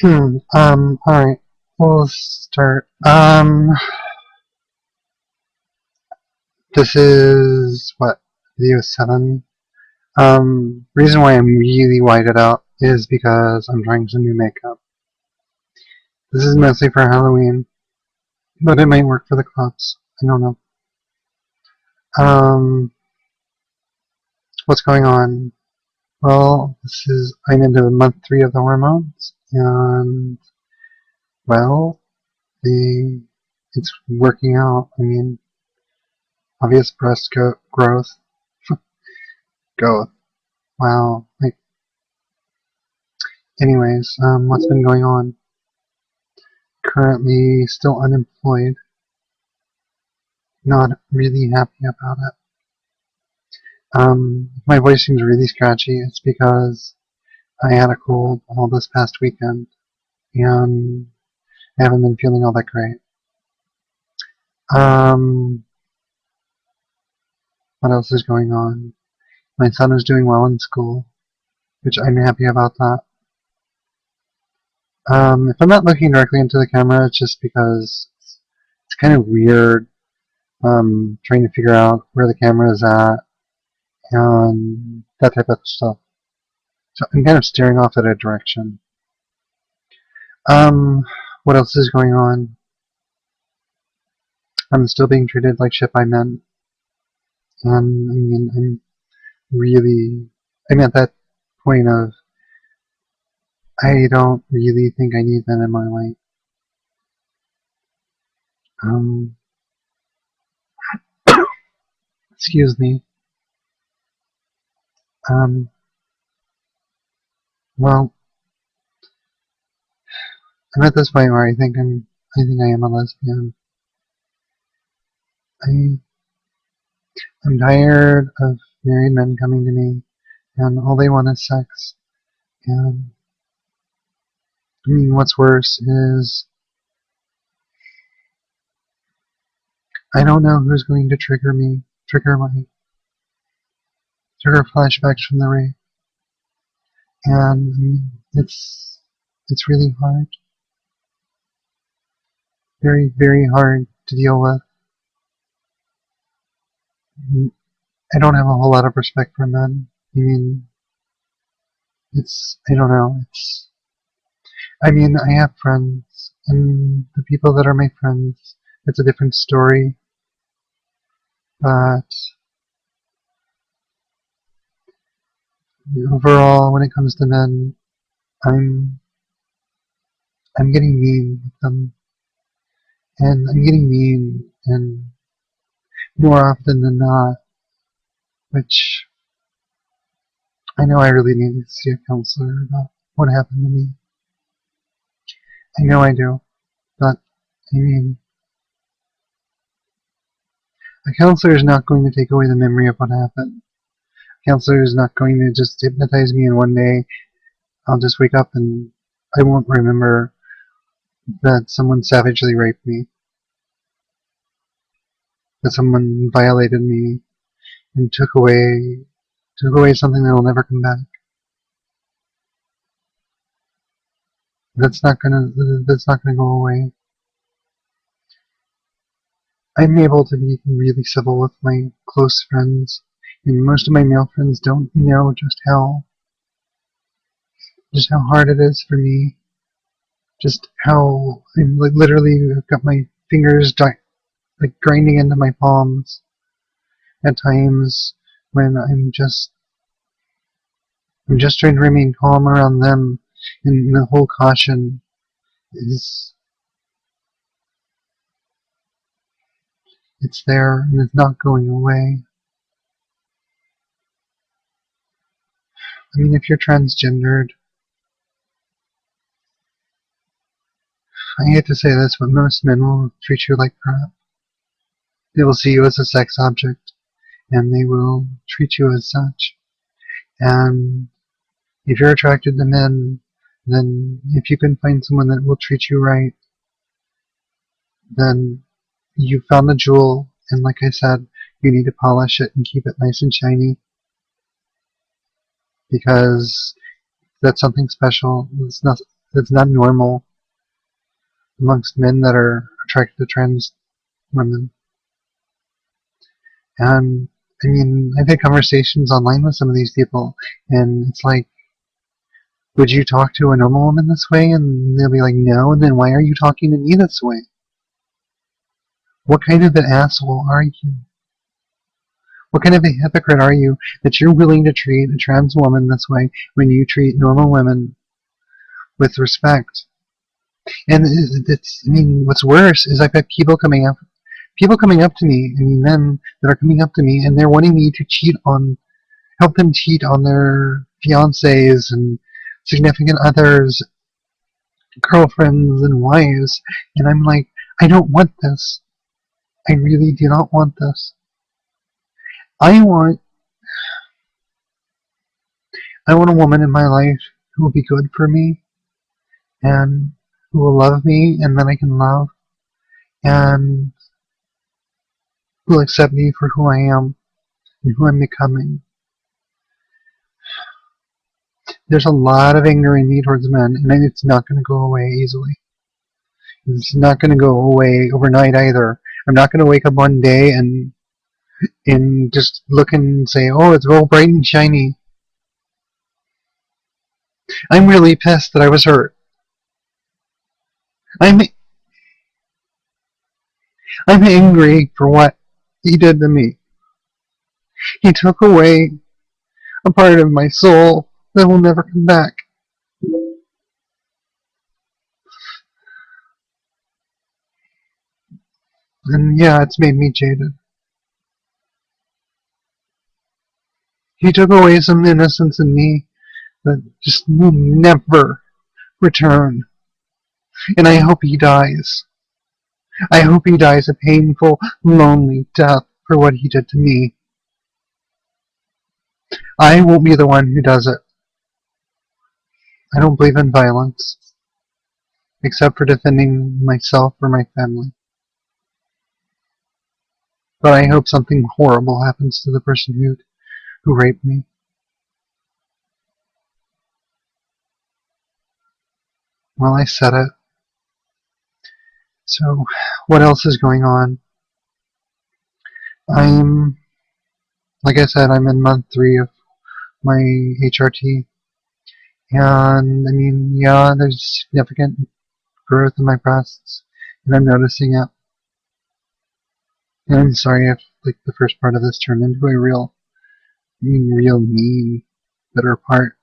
Alright. We'll start. This is, video 7? Reason why I'm really whited out is because I'm trying some new makeup. This is mostly for Halloween, but it might work for the clubs. I don't know. What's going on? Well, I'm into month 3 of the hormones, and, well, it's working out. I mean, obvious breast growth. Growth. Wow. Anyways, what's been going on? Currently still unemployed. Not really happy about it. My voice seems really scratchy. It's because I had a cold all this past weekend, and I haven't been feeling all that great. What else is going on? My son is doing well in school, which I'm happy about that. If I'm not looking directly into the camera, it's just because it's kind of weird trying to figure out where the camera is at and that type of stuff. So I'm kind of staring off at a direction. What else is going on? I'm still being treated like shit by men. And I mean, I'm at that point of, I don't really think I need men in my life. Excuse me. Well, I'm at this point where I think I am a lesbian. I'm tired of married men coming to me, and all they want is sex. And I mean, what's worse is I don't know who's going to trigger flashbacks from the rape, and I mean, it's really hard, very, very hard to deal with. I don't have a whole lot of respect for men. I mean, I don't know, I mean, I have friends, and the people that are my friends, it's a different story, but overall, when it comes to men, I'm getting mean with them, and I'm getting mean, and more often than not, which I know I really need to see a counselor about what happened to me. I know I do, but I mean, a counselor is not going to take away the memory of what happened. A counselor is not going to just hypnotize me and one day I'll just wake up and I won't remember that someone savagely raped me, that someone violated me and took away something that will never come back. That's not gonna go away. I'm able to be really civil with my close friends, and most of my male friends don't know just how hard it is for me. Just how I'm literally I've got my fingers like grinding into my palms at times when I'm just trying to remain calm around them, and the whole caution is it's there and it's not going away. I mean, if you're transgendered, I hate to say this, but most men will treat you like crap. They will see you as a sex object, and they will treat you as such. And if you're attracted to men, then if you can find someone that will treat you right, then you found the jewel, and like I said, you need to polish it and keep it nice and shiny, because that's something special. that's not normal amongst men that are attracted to trans women. And I mean, I've had conversations online with some of these people, and it's like, would you talk to a normal woman this way? And they'll be like, no, and then why are you talking to me this way? What kind of an asshole are you? What kind of a hypocrite are you that you're willing to treat a trans woman this way when you treat normal women with respect? And it's, I mean, what's worse is I've had people coming up to me, I mean, men that are coming up to me, and they're wanting me to help them cheat on their fiancés and significant others, girlfriends and wives, and I'm like, I don't want this. I really do not want this. I want a woman in my life who will be good for me and who will love me and that I can love and who will accept me for who I am and who I'm becoming. There's a lot of anger in me towards men, and it's not going to go away easily. It's not going to go away overnight either. I'm not going to wake up one day and just look and say, oh, it's all bright and shiny. I'm really pissed that I was hurt. I'm angry for what he did to me. He took away a part of my soul that will never come back. And yeah, it's made me jaded. He took away some innocence in me that just will never return. And I hope he dies. I hope he dies a painful, lonely death for what he did to me. I won't be the one who does it. I don't believe in violence, except for defending myself or my family. But I hope something horrible happens to the person who raped me. Well, I said it. So, what else is going on? Like I said, I'm in month 3 of my HRT. And, I mean, yeah, there's significant growth in my breasts, and I'm noticing it. And I'm sorry if, like, the first part of this turned into a real mean, bitter part.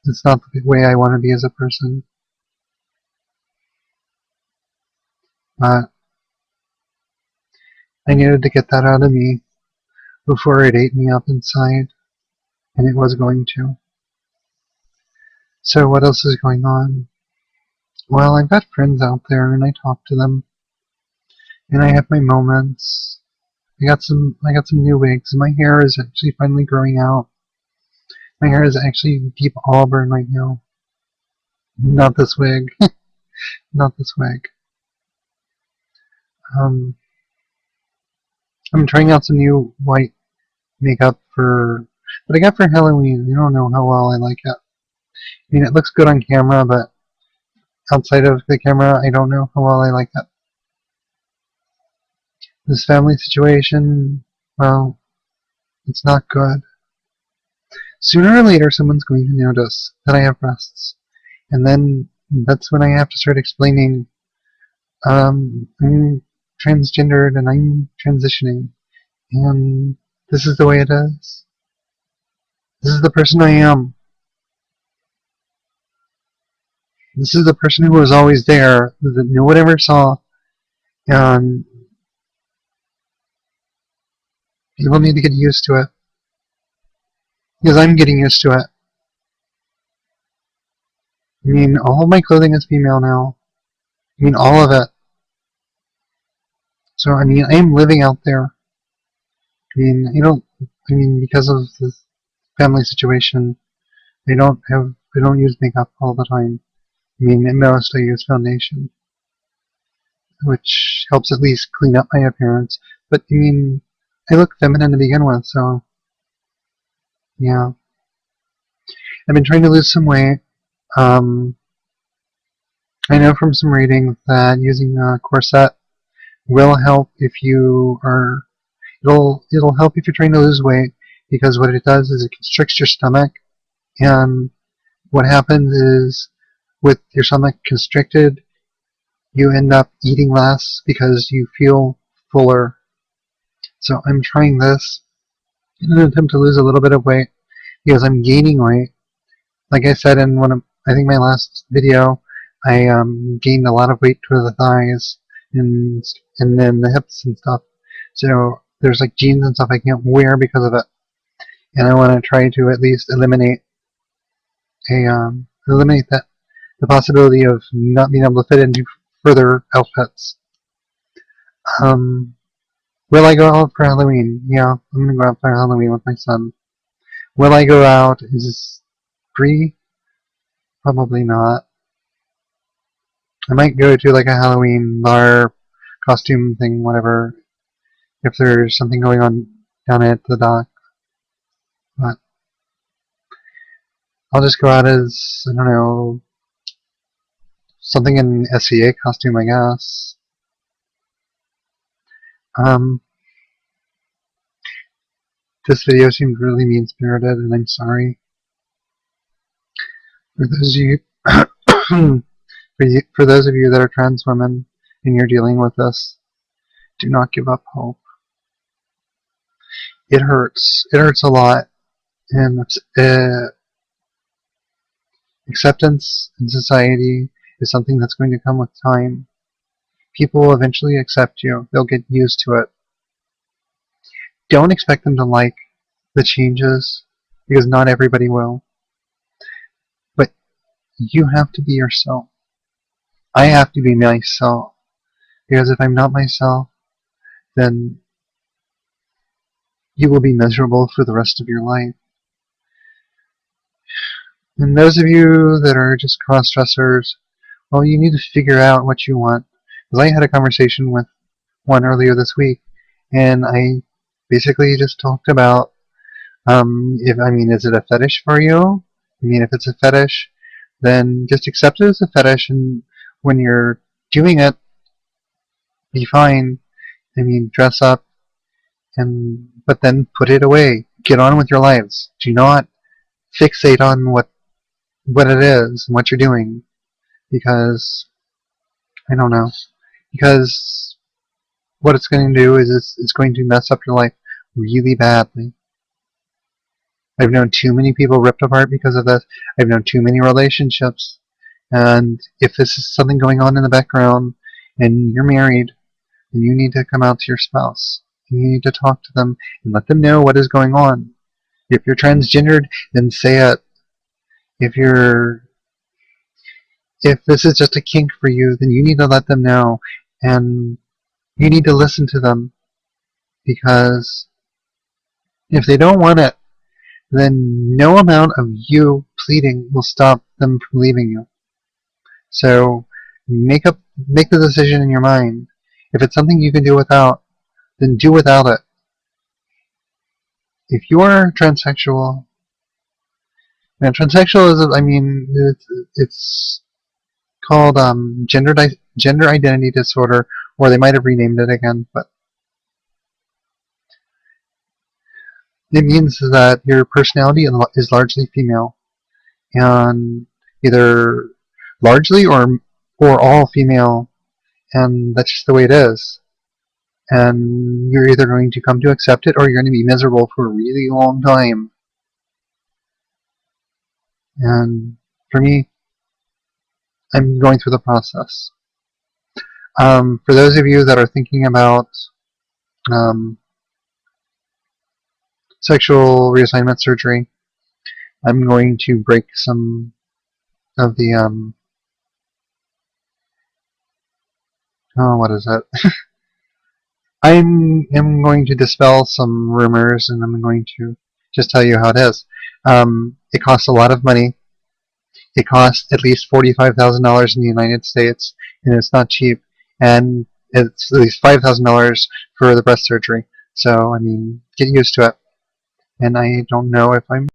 It's not the way I want to be as a person. But I needed to get that out of me before it ate me up inside, and it was going to. So what else is going on? Well, I've got friends out there, and I talk to them, and I have my moments. I got some new wigs. My hair is actually finally growing out. My hair is actually deep auburn right now. Not this wig. Not this wig. I'm trying out some new white makeup that I got for Halloween. I don't know how well I like it. I mean, it looks good on camera, but outside of the camera, I don't know how well I like it. This family situation, well, it's not good. Sooner or later, someone's going to notice that I have breasts. And then that's when I have to start explaining, I'm transgendered and I'm transitioning. And this is the way it is. This is the person I am. This is the person who was always there, that no one ever saw. And people need to get used to it. Because I'm getting used to it. I mean, all of my clothing is female now. I mean, all of it. So, I mean, I'm living out there. I mean, because of the family situation, I don't use makeup all the time. I mean, at most I use foundation, which helps at least clean up my appearance. But, I mean, I look feminine to begin with, so, yeah. I've been trying to lose some weight. I know from some reading that using a corset will help if you are. It'll help if you're trying to lose weight, because what it does is it constricts your stomach, and what happens is with your stomach constricted, you end up eating less because you feel fuller. So I'm trying this in an attempt to lose a little bit of weight because I'm gaining weight. Like I said in one of, I think my last video, I gained a lot of weight to the thighs and then the hips and stuff. So there's like jeans and stuff I can't wear because of it, and I want to try to at least eliminate that the possibility of not being able to fit into further outfits. Will I go out for Halloween? Yeah, I'm gonna go out for Halloween with my son. Will I go out? Is this Bree? Probably not. I might go to like a Halloween bar costume thing, whatever, if there's something going on down at the dock. But I'll just go out as, I don't know, something in SCA costume, I guess. This video seemed really mean-spirited, and I'm sorry. For those of you, for those of you that are trans women and you're dealing with this, do not give up hope. It hurts. It hurts a lot, and acceptance in society is something that's going to come with time. People will eventually accept you. They'll get used to it. Don't expect them to like the changes, because not everybody will. But you have to be yourself. I have to be myself, because if I'm not myself, then you will be miserable for the rest of your life. And those of you that are just cross-dressers, well, you need to figure out what you want. Because I had a conversation with one earlier this week, and I basically just talked about, is it a fetish for you? If it's a fetish, then just accept it as a fetish, and when you're doing it, be fine. Dress up, but then put it away. Get on with your lives. Do not fixate on what it is and what you're doing, because I don't know. Because what it's going to do is it's going to mess up your life really badly. I've known too many people ripped apart because of this. I've known too many relationships. And if this is something going on in the background and you're married, then you need to come out to your spouse. You need to talk to them and let them know what is going on. If you're transgendered, then say it. If this is just a kink for you, then you need to let them know, and you need to listen to them, because if they don't want it, then no amount of you pleading will stop them from leaving you. So make the decision in your mind. If it's something you can do without, then do without it. If you are transsexual, and transsexual is, it's called gender identity disorder, or they might have renamed it again, but it means that your personality is largely female, and either largely or all female, and that's just the way it is. And you're either going to come to accept it, or you're going to be miserable for a really long time. And for me, I'm going through the process. For those of you that are thinking about sexual reassignment surgery, I'm going to break some of the what is it? I'm going to dispel some rumors, and I'm going to just tell you how it is. It costs a lot of money. It costs at least $45,000 in the United States, and it's not cheap. And it's at least $5,000 for the breast surgery. So, get used to it. And I don't know if I'm